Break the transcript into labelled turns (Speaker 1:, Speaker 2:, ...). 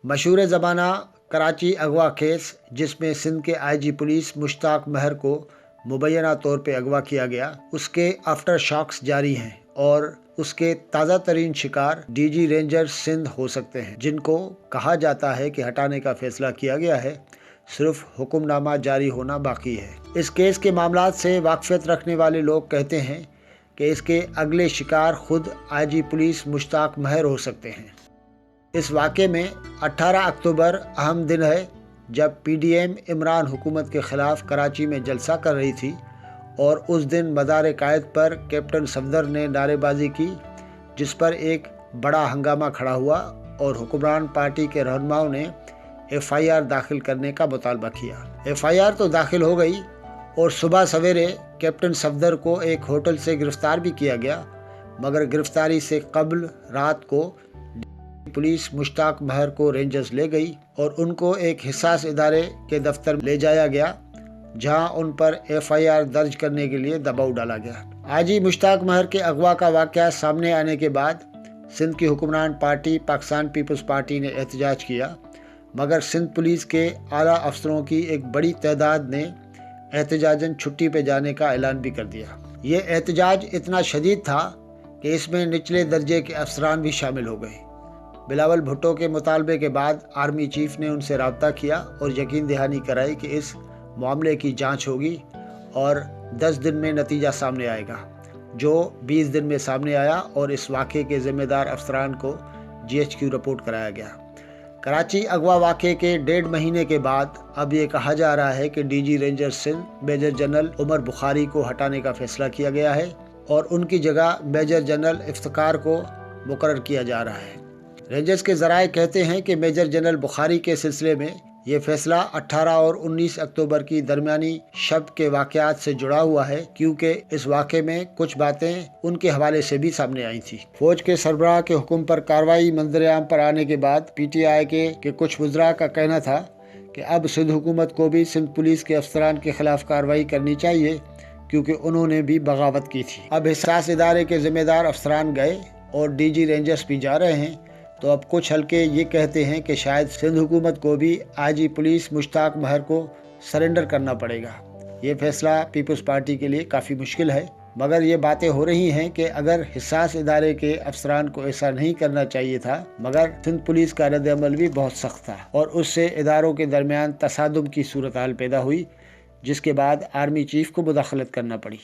Speaker 1: مشہور زمانہ کراچی اغوا کیس، جس میں سندھ کے IG پولیس مشتاق مہر کو مبینہ طور پہ اغوا کیا گیا، اس کے آفٹر شاکس جاری ہیں اور اس کے تازہ ترین شکار DG رینجر سندھ ہو سکتے ہیں، جن کو کہا جاتا ہے کہ ہٹانے کا فیصلہ کیا گیا ہے، صرف حکم نامہ جاری ہونا باقی ہے۔ اس کیس کے معاملات سے واقفیت رکھنے والے لوگ کہتے ہیں کہ اس کے اگلے شکار خود IG پولیس مشتاق مہر ہو سکتے ہیں۔ اس واقعے میں 18 اکتوبر اہم دن ہے، جب PDM عمران حکومت کے خلاف کراچی میں جلسہ کر رہی تھی، اور اس دن مزار قائد پر کیپٹن صفدر نے نعرے بازی کی، جس پر ایک بڑا ہنگامہ کھڑا ہوا اور حکمران پارٹی کے رہنماؤں نے FIR داخل کرنے کا مطالبہ کیا۔ FIR تو داخل ہو گئی اور صبح سویرے کیپٹن صفدر کو ایک ہوٹل سے گرفتار بھی کیا گیا، مگر گرفتاری سے قبل رات کو پولیس مشتاق مہر کو رینجرز لے گئی اور ان کو ایک حساس ادارے کے دفتر لے جایا گیا، جہاں ان پر FIR درج کرنے کے لیے دباؤ ڈالا گیا۔ IG مشتاق مہر کے اغوا کا واقعہ سامنے آنے کے بعد سندھ کی حکمران پارٹی پاکستان پیپلز پارٹی نے احتجاج کیا، مگر سندھ پولیس کے اعلیٰ افسروں کی ایک بڑی تعداد نے احتجاجاً چھٹی پہ جانے کا اعلان بھی کر دیا۔ یہ احتجاج اتنا شدید تھا کہ اس میں نچلے درجے کے افسران بھی شامل ہو گئے۔ بلاول بھٹو کے مطالبے کے بعد آرمی چیف نے ان سے رابطہ کیا اور یقین دہانی کرائی کہ اس معاملے کی جانچ ہوگی اور 10 دن میں نتیجہ سامنے آئے گا، جو 20 دن میں سامنے آیا اور اس واقعے کے ذمہ دار افسران کو GHQ رپورٹ کرایا گیا۔ کراچی اغوا واقعے کے 1.5 مہینے کے بعد اب یہ کہا جا رہا ہے کہ DG ranger Sindh major general Umar Bukhari کو ہٹانے کا فیصلہ کیا گیا ہے اور ان کی جگہ میجر جنرل افتخار کو مقرر کیا جا رہا ہے۔ رینجرز کے ذرائع کہتے ہیں کہ میجر جنرل بخاری کے سلسلے میں یہ فیصلہ 18 اور 19 اکتوبر کی درمیانی شب کے واقعات سے جڑا ہوا ہے، کیونکہ اس واقعے میں کچھ باتیں ان کے حوالے سے بھی سامنے آئی تھیں۔ فوج کے سربراہ کے حکم پر کارروائی منظر عام پر آنے کے بعد PTI کے کچھ وزراء کا کہنا تھا کہ اب سندھ حکومت کو بھی سندھ پولیس کے افسران کے خلاف کارروائی کرنی چاہیے، کیونکہ انہوں نے بھی بغاوت کی تھی۔ اب حساس ادارے کے ذمہ دار افسران گئے اور DG رینجرز بھی جا رہے ہیں، تو اب کچھ حلقے یہ کہتے ہیں کہ شاید سندھ حکومت کو بھی IG پولیس مشتاق مہر کو سرنڈر کرنا پڑے گا۔ یہ فیصلہ پیپلز پارٹی کے لیے کافی مشکل ہے، مگر یہ باتیں ہو رہی ہیں کہ اگر حساس ادارے کے افسران کو ایسا نہیں کرنا چاہیے تھا، مگر سندھ پولیس کا رد عمل بھی بہت سخت تھا اور اس سے اداروں کے درمیان تصادم کی صورتحال پیدا ہوئی، جس کے بعد آرمی چیف کو مداخلت کرنا پڑی۔